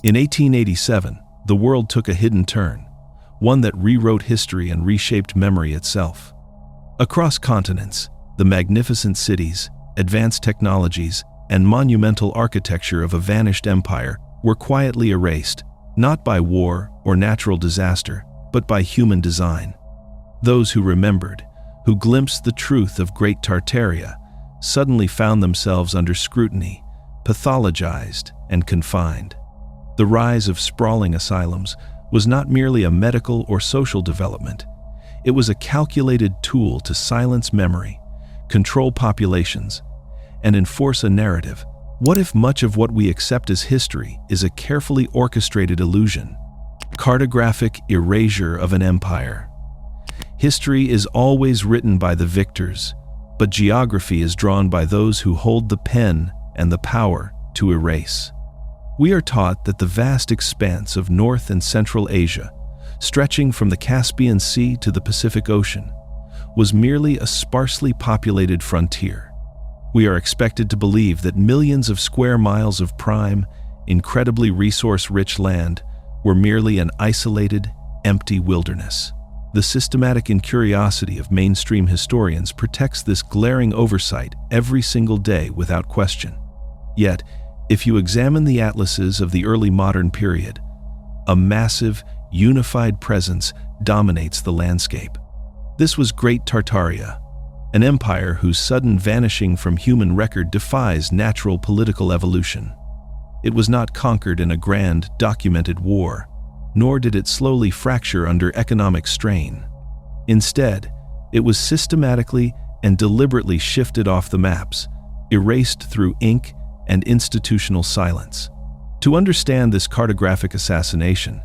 In 1887, the world took a hidden turn, one that rewrote history and reshaped memory itself. Across continents, the magnificent cities, advanced technologies, and monumental architecture of a vanished empire were quietly erased, not by war or natural disaster, but by human design. Those who remembered, who glimpsed the truth of Great Tartaria, suddenly found themselves under scrutiny, pathologized, and confined. The rise of sprawling asylums was not merely a medical or social development. It was a calculated tool to silence memory, control populations, and enforce a narrative. What if much of what we accept as history is a carefully orchestrated illusion? Cartographic erasure of an empire. History is always written by the victors, but geography is drawn by those who hold the pen and the power to erase. We are taught that the vast expanse of North and Central Asia, stretching from the Caspian Sea to the Pacific Ocean, was merely a sparsely populated frontier. We are expected to believe that millions of square miles of prime, incredibly resource-rich land were merely an isolated, empty wilderness. The systematic incuriosity of mainstream historians protects this glaring oversight every single day without question. Yet, if you examine the atlases of the early modern period, a massive, unified presence dominates the landscape. This was Great Tartaria, an empire whose sudden vanishing from human record defies natural political evolution. It was not conquered in a grand, documented war, nor did it slowly fracture under economic strain. Instead, it was systematically and deliberately shifted off the maps, erased through ink and institutional silence. To understand this cartographic assassination,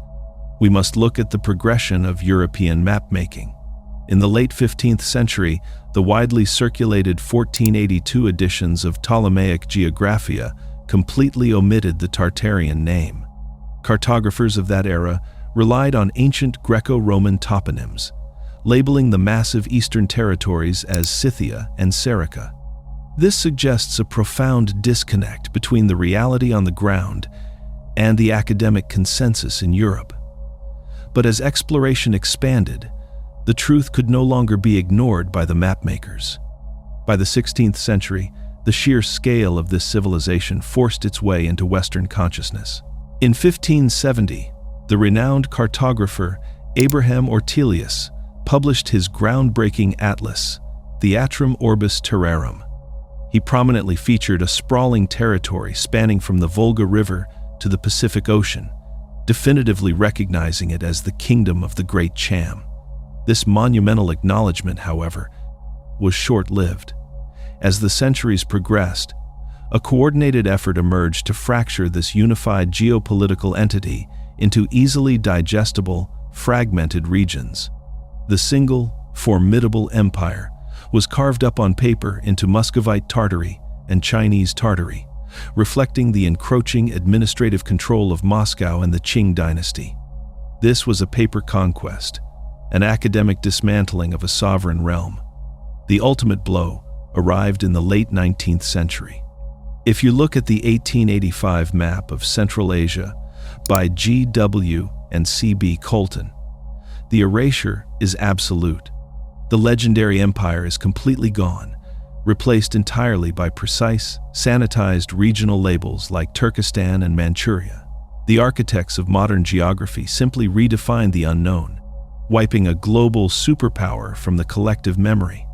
we must look at the progression of European map-making. In the late 15th century, the widely circulated 1482 editions of Ptolemaic Geographia completely omitted the Tartarian name. Cartographers of that era relied on ancient Greco-Roman toponyms, labeling the massive eastern territories as Scythia and Serica. This suggests a profound disconnect between the reality on the ground and the academic consensus in Europe. But as exploration expanded, the truth could no longer be ignored by the mapmakers. By the 16th century, the sheer scale of this civilization forced its way into Western consciousness. In 1570, the renowned cartographer Abraham Ortelius published his groundbreaking atlas, the Atrum Orbis Terrarum. He prominently featured a sprawling territory spanning from the Volga River to the Pacific Ocean, definitively recognizing it as the kingdom of the Great Cham. This monumental acknowledgement, however, was short-lived. As the centuries progressed, a coordinated effort emerged to fracture this unified geopolitical entity into easily digestible, fragmented regions. The single, formidable empire was carved up on paper into Muscovite Tartary and Chinese Tartary, reflecting the encroaching administrative control of Moscow and the Qing dynasty. This was a paper conquest, an academic dismantling of a sovereign realm. The ultimate blow arrived in the late 19th century. If you look at the 1885 map of Central Asia by G.W. and C.B. Colton, the erasure is absolute. The legendary empire is completely gone, replaced entirely by precise, sanitized regional labels like Turkestan and Manchuria. The architects of modern geography simply redefined the unknown, wiping a global superpower from the collective memory.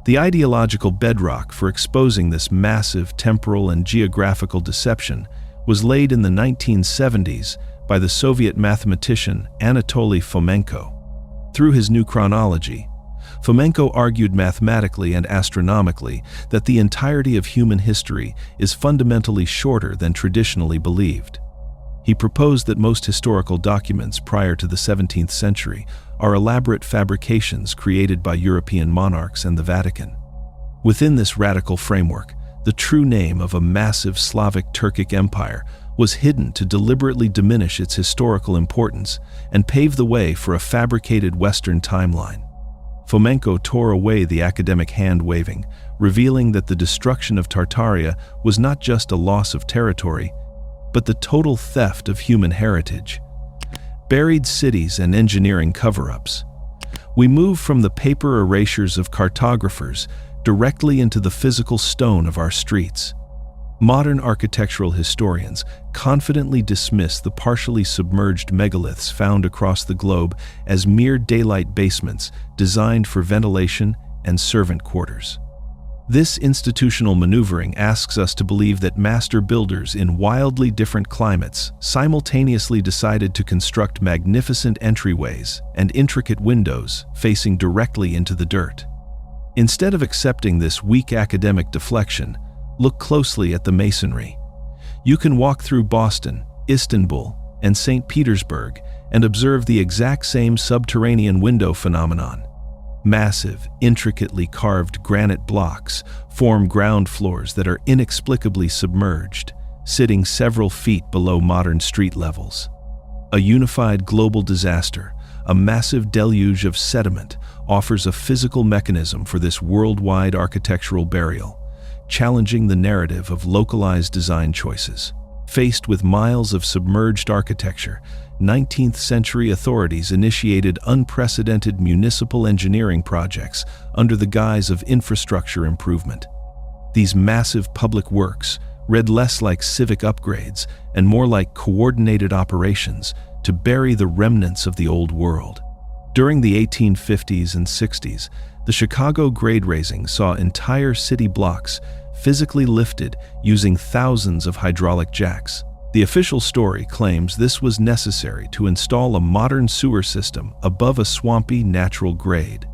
The ideological bedrock for exposing this massive temporal and geographical deception was laid in the 1970s by the Soviet mathematician Anatoly Fomenko. Through his new chronology, Fomenko argued mathematically and astronomically that the entirety of human history is fundamentally shorter than traditionally believed. He proposed that most historical documents prior to the 17th century are elaborate fabrications created by European monarchs and the Vatican. Within this radical framework, the true name of a massive Slavic Turkic empire was hidden to deliberately diminish its historical importance and pave the way for a fabricated Western timeline. Fomenko tore away the academic hand-waving, revealing that the destruction of Tartaria was not just a loss of territory, but the total theft of human heritage. Buried cities and engineering cover-ups. We move from the paper erasures of cartographers directly into the physical stone of our streets. Modern architectural historians confidently dismiss the partially submerged megaliths found across the globe as mere daylight basements designed for ventilation and servant quarters. This institutional maneuvering asks us to believe that master builders in wildly different climates simultaneously decided to construct magnificent entryways and intricate windows facing directly into the dirt. Instead of accepting this weak academic deflection, look closely at the masonry. You can walk through Boston, Istanbul, and St. Petersburg and observe the exact same subterranean window phenomenon. Massive, intricately carved granite blocks form ground floors that are inexplicably submerged, sitting several feet below modern street levels. A unified global disaster, a massive deluge of sediment, offers a physical mechanism for this worldwide architectural burial, challenging the narrative of localized design choices. Faced with miles of submerged architecture, 19th century authorities initiated unprecedented municipal engineering projects under the guise of infrastructure improvement. These massive public works read less like civic upgrades and more like coordinated operations to bury the remnants of the old world. During the 1850s and 60s, the Chicago grade raising saw entire city blocks physically lifted using thousands of hydraulic jacks. The official story claims this was necessary to install a modern sewer system above a swampy natural grade.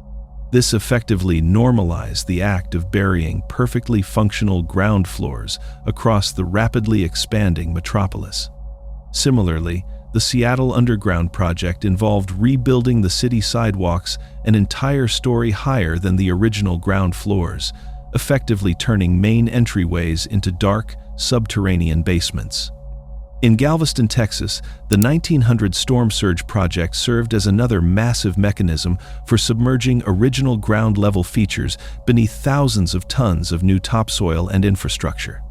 This effectively normalized the act of burying perfectly functional ground floors across the rapidly expanding metropolis. Similarly, the Seattle Underground project involved rebuilding the city sidewalks an entire story higher than the original ground floors, effectively turning main entryways into dark, subterranean basements. In Galveston, Texas, the 1900 storm surge project served as another massive mechanism for submerging original ground-level features beneath thousands of tons of new topsoil and infrastructure.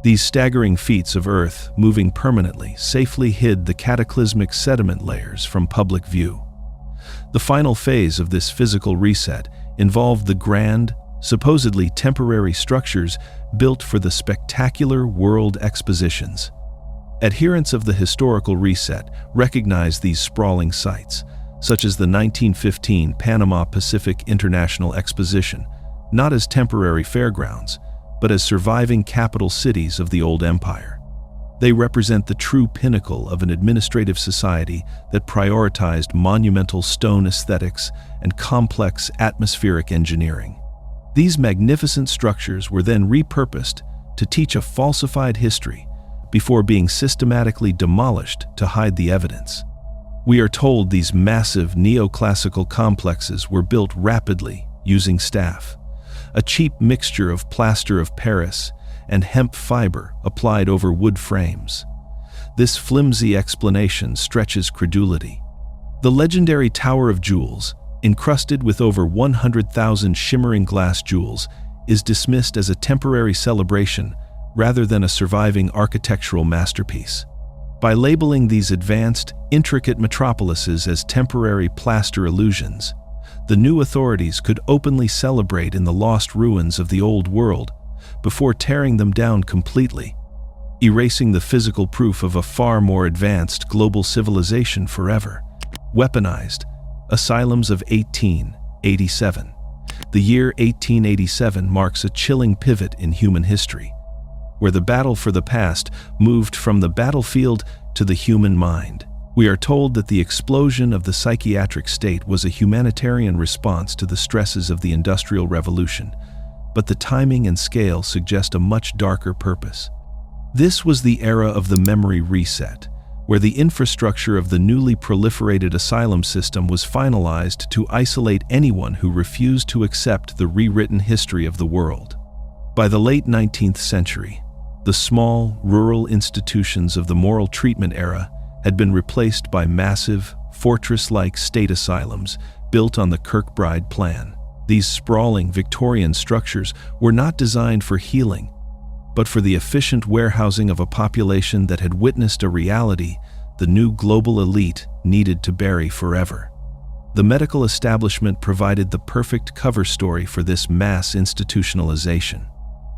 These staggering feats of earth moving permanently safely hid the cataclysmic sediment layers from public view. The final phase of this physical reset involved the grand, supposedly temporary structures built for the spectacular world expositions. Adherents of the historical reset recognize these sprawling sites, such as the 1915 Panama Pacific International Exposition, not as temporary fairgrounds, but as surviving capital cities of the old empire. They represent the true pinnacle of an administrative society that prioritized monumental stone aesthetics and complex atmospheric engineering. These magnificent structures were then repurposed to teach a falsified history before being systematically demolished to hide the evidence. We are told these massive neoclassical complexes were built rapidly using staff, a cheap mixture of plaster of Paris and hemp fiber applied over wood frames. This flimsy explanation stretches credulity. The legendary Tower of Jewels, encrusted with over 100,000 shimmering glass jewels, is dismissed as a temporary celebration rather than a surviving architectural masterpiece. By labeling these advanced, intricate metropolises as temporary plaster illusions, the new authorities could openly celebrate in the lost ruins of the old world before tearing them down completely, erasing the physical proof of a far more advanced global civilization forever. Weaponized. Assylums of 1887. The year 1887 marks a chilling pivot in human history, where the battle for the past moved from the battlefield to the human mind. We are told that the explosion of the psychiatric state was a humanitarian response to the stresses of the Industrial Revolution, but the timing and scale suggest a much darker purpose. This was the era of the memory reset, where the infrastructure of the newly proliferated asylum system was finalized to isolate anyone who refused to accept the rewritten history of the world. By the late 19th century, the small, rural institutions of the moral treatment era had been replaced by massive, fortress-like state asylums built on the Kirkbride plan. These sprawling Victorian structures were not designed for healing, but for the efficient warehousing of a population that had witnessed a reality the new global elite needed to bury forever. The medical establishment provided the perfect cover story for this mass institutionalization.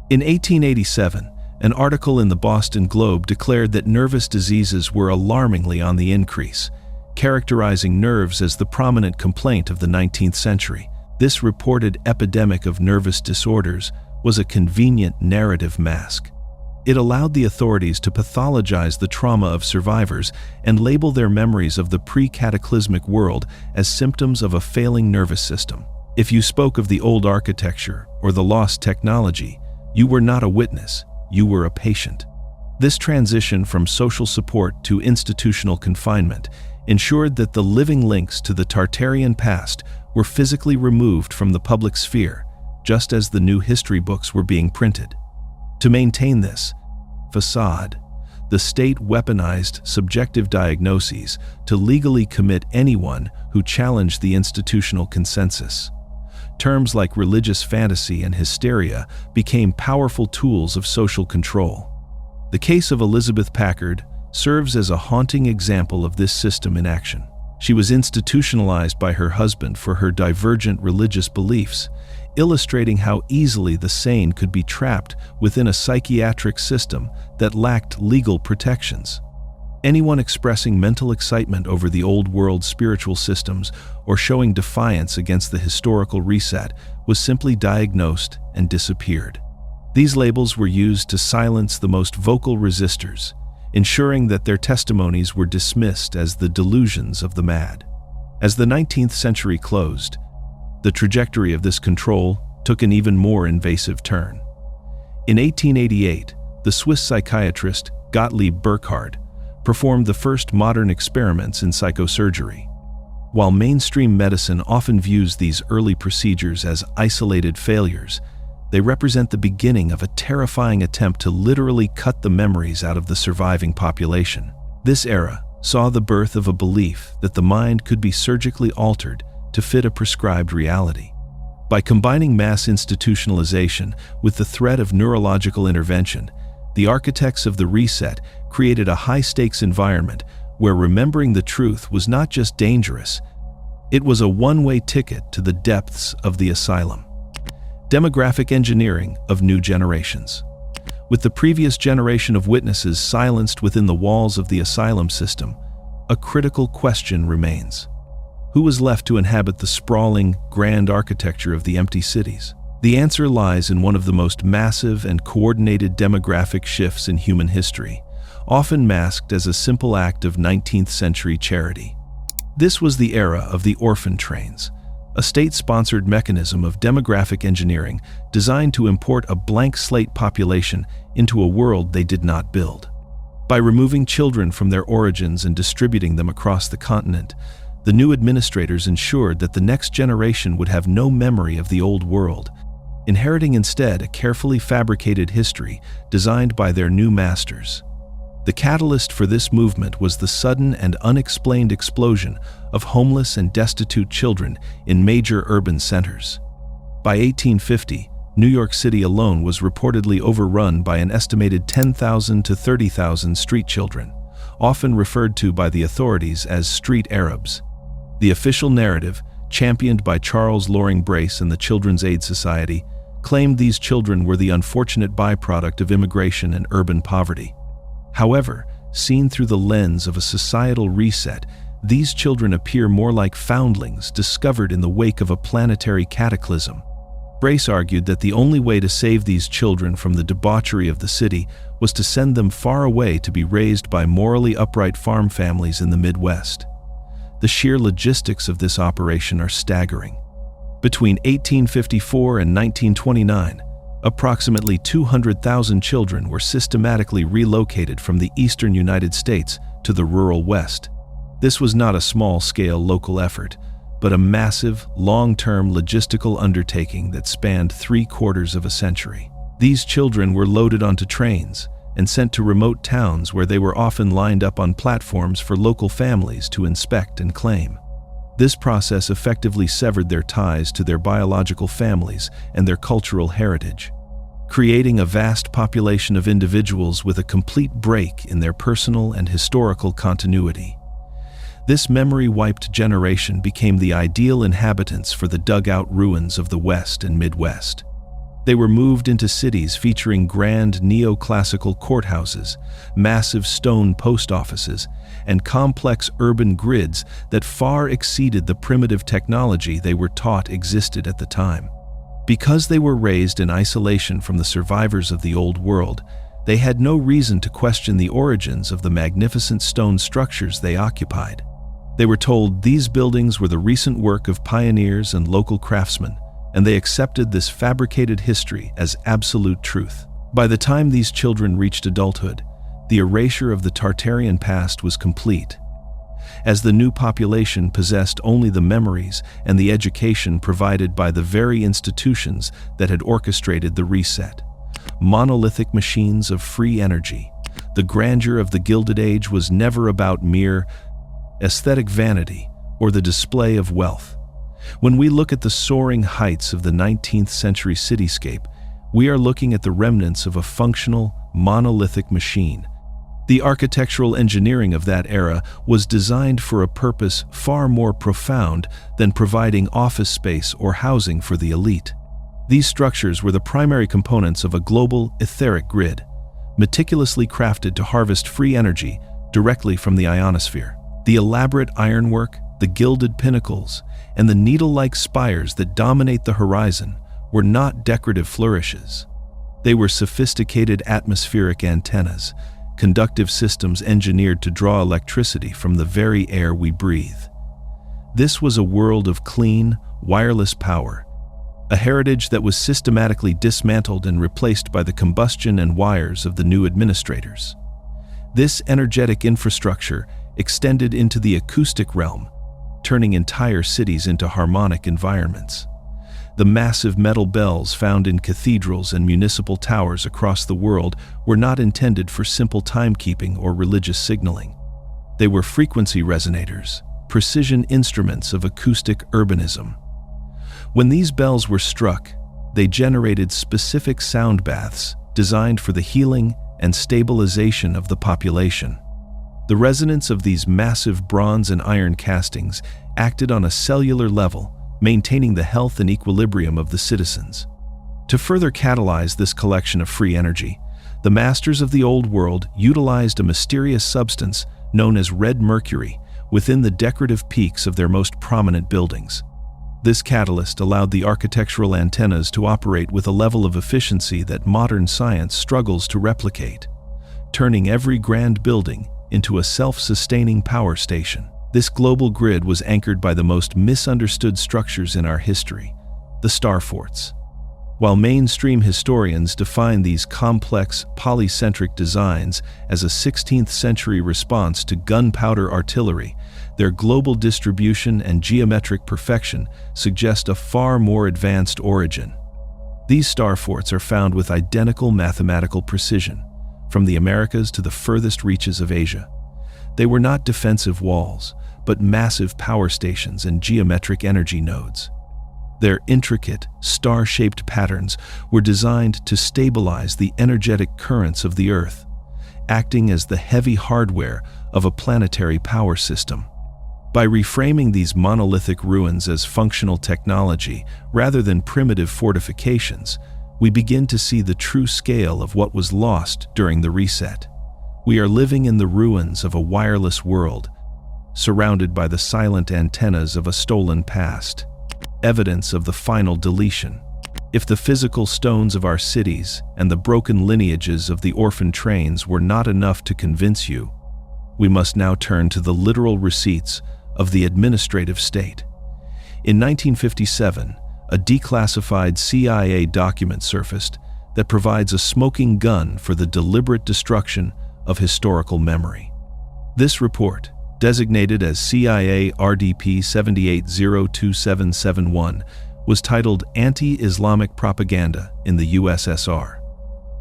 In 1887, an article in the Boston Globe declared that nervous diseases were alarmingly on the increase, characterizing nerves as the prominent complaint of the 19th century. This reported epidemic of nervous disorders was a convenient narrative mask. It allowed the authorities to pathologize the trauma of survivors and label their memories of the pre-cataclysmic world as symptoms of a failing nervous system. If you spoke of the old architecture or the lost technology, you were not a witness, you were a patient. This transition from social support to institutional confinement ensured that the living links to the Tartarian past were physically removed from the public sphere, just as the new history books were being printed. To maintain this facade, the state weaponized subjective diagnoses to legally commit anyone who challenged the institutional consensus. Terms like religious fantasy and hysteria became powerful tools of social control. The case of Elizabeth Packard serves as a haunting example of this system in action. She was institutionalized by her husband for her divergent religious beliefs, illustrating how easily the sane could be trapped within a psychiatric system that lacked legal protections. Anyone expressing mental excitement over the old world spiritual systems or showing defiance against the historical reset was simply diagnosed and disappeared. These labels were used to silence the most vocal resistors, ensuring that their testimonies were dismissed as the delusions of the mad. As the 19th century closed, the trajectory of this control took an even more invasive turn. In 1888, the Swiss psychiatrist Gottlieb Burckhardt performed the first modern experiments in psychosurgery. While mainstream medicine often views these early procedures as isolated failures, they represent the beginning of a terrifying attempt to literally cut the memories out of the surviving population. This era saw the birth of a belief that the mind could be surgically altered to fit a prescribed reality. By combining mass institutionalization with the threat of neurological intervention, the architects of the reset created a high-stakes environment where remembering the truth was not just dangerous, it was a one-way ticket to the depths of the asylum. Demographic engineering of new generations. With the previous generation of witnesses silenced within the walls of the asylum system, a critical question remains. Who was left to inhabit the sprawling, grand architecture of the empty cities? The answer lies in one of the most massive and coordinated demographic shifts in human history, often masked as a simple act of 19th century charity. This was the era of the orphan trains, a state-sponsored mechanism of demographic engineering designed to import a blank slate population into a world they did not build. By removing children from their origins and distributing them across the continent, the new administrators ensured that the next generation would have no memory of the old world, inheriting instead a carefully fabricated history designed by their new masters. The catalyst for this movement was the sudden and unexplained explosion of homeless and destitute children in major urban centers. By 1850, New York City alone was reportedly overrun by an estimated 10,000 to 30,000 street children, often referred to by the authorities as street Arabs. The official narrative, championed by Charles Loring Brace and the Children's Aid Society, claimed these children were the unfortunate byproduct of immigration and urban poverty. However, seen through the lens of a societal reset, these children appear more like foundlings discovered in the wake of a planetary cataclysm. Brace argued that the only way to save these children from the debauchery of the city was to send them far away to be raised by morally upright farm families in the Midwest. The sheer logistics of this operation are staggering. Between 1854 and 1929, approximately 200,000 children were systematically relocated from the eastern United States to the rural West. This was not a small-scale local effort, but a massive, long-term logistical undertaking that spanned 3/4 of a century. These children were loaded onto trains and sent to remote towns where they were often lined up on platforms for local families to inspect and claim. This process effectively severed their ties to their biological families and their cultural heritage. creating a vast population of individuals with a complete break in their personal and historical continuity. This memory-wiped generation became the ideal inhabitants for the dug-out ruins of the West and Midwest. They were moved into cities featuring grand neoclassical courthouses, massive stone post offices, and complex urban grids that far exceeded the primitive technology they were taught existed at the time. Because they were raised in isolation from the survivors of the Old World, they had no reason to question the origins of the magnificent stone structures they occupied. They were told these buildings were the recent work of pioneers and local craftsmen, and they accepted this fabricated history as absolute truth. By the time these children reached adulthood, the erasure of the Tartarian past was complete, as the new population possessed only the memories and the education provided by the very institutions that had orchestrated the reset. Monolithic machines of free energy. The grandeur of the Gilded Age was never about mere aesthetic vanity or the display of wealth. When we look at the soaring heights of the 19th century cityscape, we are looking at the remnants of a functional, monolithic machine. The architectural engineering of that era was designed for a purpose far more profound than providing office space or housing for the elite. These structures were the primary components of a global, etheric grid, meticulously crafted to harvest free energy directly from the ionosphere. The elaborate ironwork, the gilded pinnacles, and the needle-like spires that dominate the horizon were not decorative flourishes. They were sophisticated atmospheric antennas, conductive systems engineered to draw electricity from the very air we breathe. This was a world of clean, wireless power, a heritage that was systematically dismantled and replaced by the combustion and wires of the new administrators. This energetic infrastructure extended into the acoustic realm, turning entire cities into harmonic environments. The massive metal bells found in cathedrals and municipal towers across the world were not intended for simple timekeeping or religious signaling. They were frequency resonators, precision instruments of acoustic urbanism. When these bells were struck, they generated specific sound baths designed for the healing and stabilization of the population. The resonance of these massive bronze and iron castings acted on a cellular level, maintaining the health and equilibrium of the citizens. To further catalyze this collection of free energy, the masters of the Old World utilized a mysterious substance known as red mercury within the decorative peaks of their most prominent buildings. This catalyst allowed the architectural antennas to operate with a level of efficiency that modern science struggles to replicate, turning every grand building into a self-sustaining power station. This global grid was anchored by the most misunderstood structures in our history, the star forts. While mainstream historians define these complex, polycentric designs as a 16th century response to gunpowder artillery, their global distribution and geometric perfection suggest a far more advanced origin. These star forts are found with identical mathematical precision, from the Americas to the furthest reaches of Asia. They were not defensive walls, but massive power stations and geometric energy nodes. Their intricate, star-shaped patterns were designed to stabilize the energetic currents of the Earth, acting as the heavy hardware of a planetary power system. By reframing these monolithic ruins as functional technology rather than primitive fortifications, we begin to see the true scale of what was lost during the reset. We are living in the ruins of a wireless world, surrounded by the silent antennas of a stolen past, evidence of the final deletion. If the physical stones of our cities and the broken lineages of the orphan trains were not enough to convince you, we must now turn to the literal receipts of the administrative state. In 1957, a declassified CIA document surfaced that provides a smoking gun for the deliberate destruction of historical memory. This report, designated as CIA RDP 78-02771, was titled Anti-Islamic Propaganda in the USSR.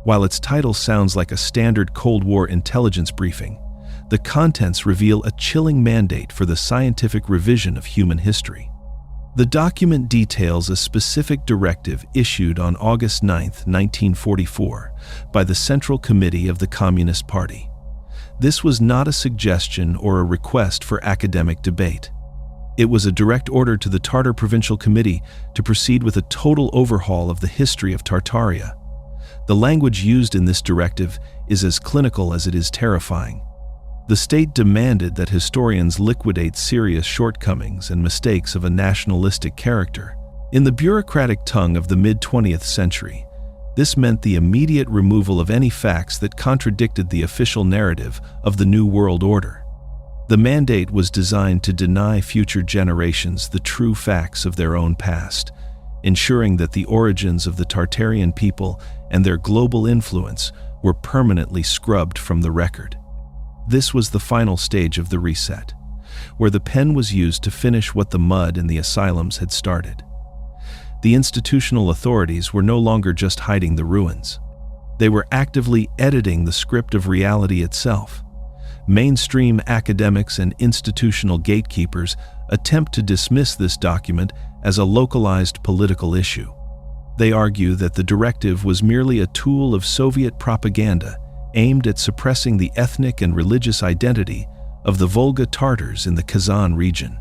While its title sounds like a standard Cold War intelligence briefing, the contents reveal a chilling mandate for the scientific revision of human history. The document details a specific directive issued on August 9, 1944, by the Central Committee of the Communist Party. This was not a suggestion or a request for academic debate. It was a direct order to the Tatar Provincial Committee to proceed with a total overhaul of the history of Tartaria. The language used in this directive is as clinical as it is terrifying. The state demanded that historians liquidate serious shortcomings and mistakes of a nationalistic character. In the bureaucratic tongue of the mid-20th century, this meant the immediate removal of any facts that contradicted the official narrative of the New World Order. The mandate was designed to deny future generations the true facts of their own past, ensuring that the origins of the Tartarian people and their global influence were permanently scrubbed from the record. This was the final stage of the reset, where the pen was used to finish what the mud and the asylums had started. The institutional authorities were no longer just hiding the ruins. They were actively editing the script of reality itself. Mainstream academics and institutional gatekeepers attempt to dismiss this document as a localized political issue. They argue that the directive was merely a tool of Soviet propaganda aimed at suppressing the ethnic and religious identity of the Volga Tatars in the Kazan region.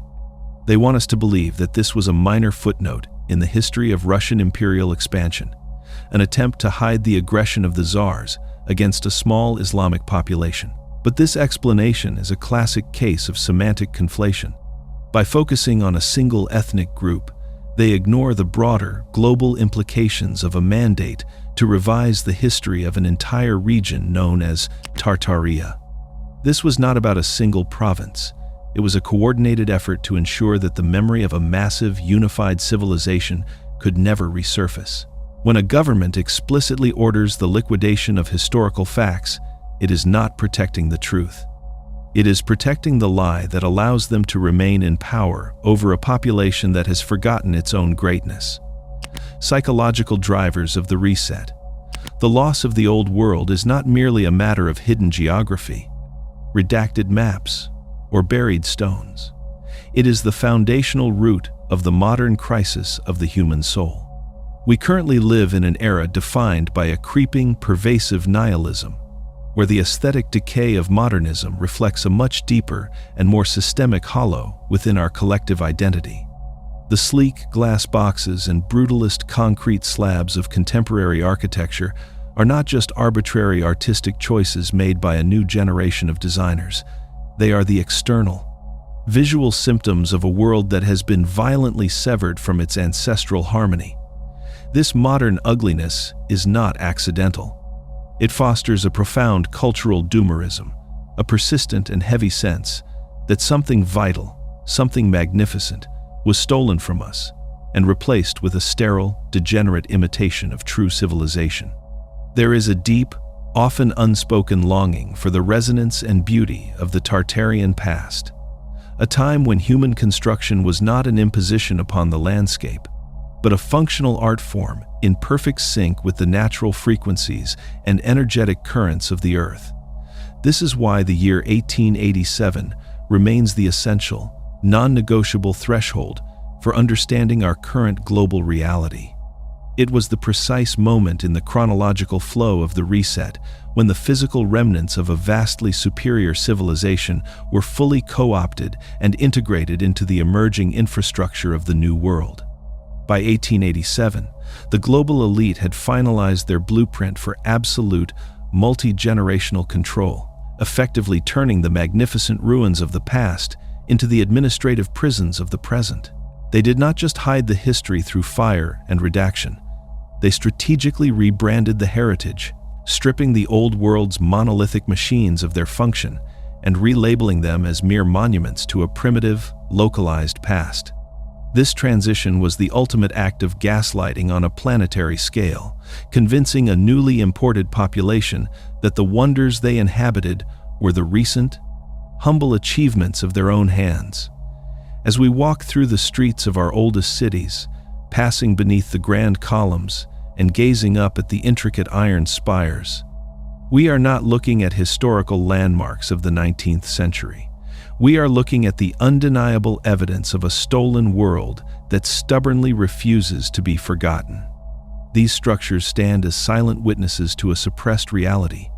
They want us to believe that this was a minor footnote in the history of Russian imperial expansion, an attempt to hide the aggression of the Tsars against a small Islamic population. But this explanation is a classic case of semantic conflation. By focusing on a single ethnic group, they ignore the broader, global implications of a mandate to revise the history of an entire region known as Tartaria. This was not about a single province. It was a coordinated effort to ensure that the memory of a massive, unified civilization could never resurface. When a government explicitly orders the liquidation of historical facts, it is not protecting the truth. It is protecting the lie that allows them to remain in power over a population that has forgotten its own greatness. Psychological drivers of the reset. The loss of the old world is not merely a matter of hidden geography, redacted maps, or buried stones. It is the foundational root of the modern crisis of the human soul. We currently live in an era defined by a creeping, pervasive nihilism, where the aesthetic decay of modernism reflects a much deeper and more systemic hollow within our collective identity. The sleek glass boxes and brutalist concrete slabs of contemporary architecture are not just arbitrary artistic choices made by a new generation of designers. They are the external, visual symptoms of a world that has been violently severed from its ancestral harmony. This modern ugliness is not accidental. It fosters a profound cultural doomerism, a persistent and heavy sense that something vital, something magnificent, was stolen from us and replaced with a sterile, degenerate imitation of true civilization. There is a deep, often unspoken longing for the resonance and beauty of the Tartarian past, a time when human construction was not an imposition upon the landscape, but a functional art form in perfect sync with the natural frequencies and energetic currents of the earth. This is why the year 1887 remains the essential, non-negotiable threshold for understanding our current global reality. It was the precise moment in the chronological flow of the reset when the physical remnants of a vastly superior civilization were fully co-opted and integrated into the emerging infrastructure of the New World. By 1887, the global elite had finalized their blueprint for absolute, multi-generational control, effectively turning the magnificent ruins of the past into the administrative prisons of the present. They did not just hide the history through fire and redaction. They strategically rebranded the heritage, stripping the old world's monolithic machines of their function and relabeling them as mere monuments to a primitive, localized past. This transition was the ultimate act of gaslighting on a planetary scale, convincing a newly imported population that the wonders they inhabited were the recent, humble achievements of their own hands. As we walk through the streets of our oldest cities, passing beneath the grand columns and gazing up at the intricate iron spires, we are not looking at historical landmarks of the 19th century. We are looking at the undeniable evidence of a stolen world that stubbornly refuses to be forgotten. These structures stand as silent witnesses to a suppressed reality,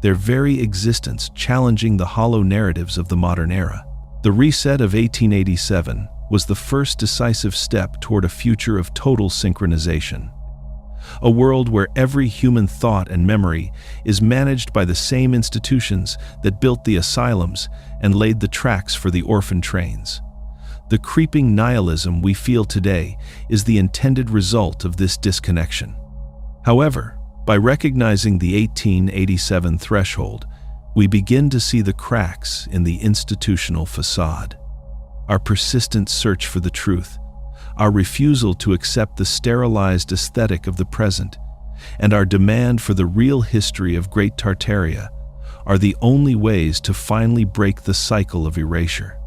their very existence challenging the hollow narratives of the modern era. The reset of 1887 was the first decisive step toward a future of total synchronization. A world where every human thought and memory is managed by the same institutions that built the asylums and laid the tracks for the orphan trains. The creeping nihilism we feel today is the intended result of this disconnection. However, by recognizing the 1887 threshold, we begin to see the cracks in the institutional facade. Our persistent search for the truth, our refusal to accept the sterilized aesthetic of the present, and our demand for the real history of Great Tartaria are the only ways to finally break the cycle of erasure.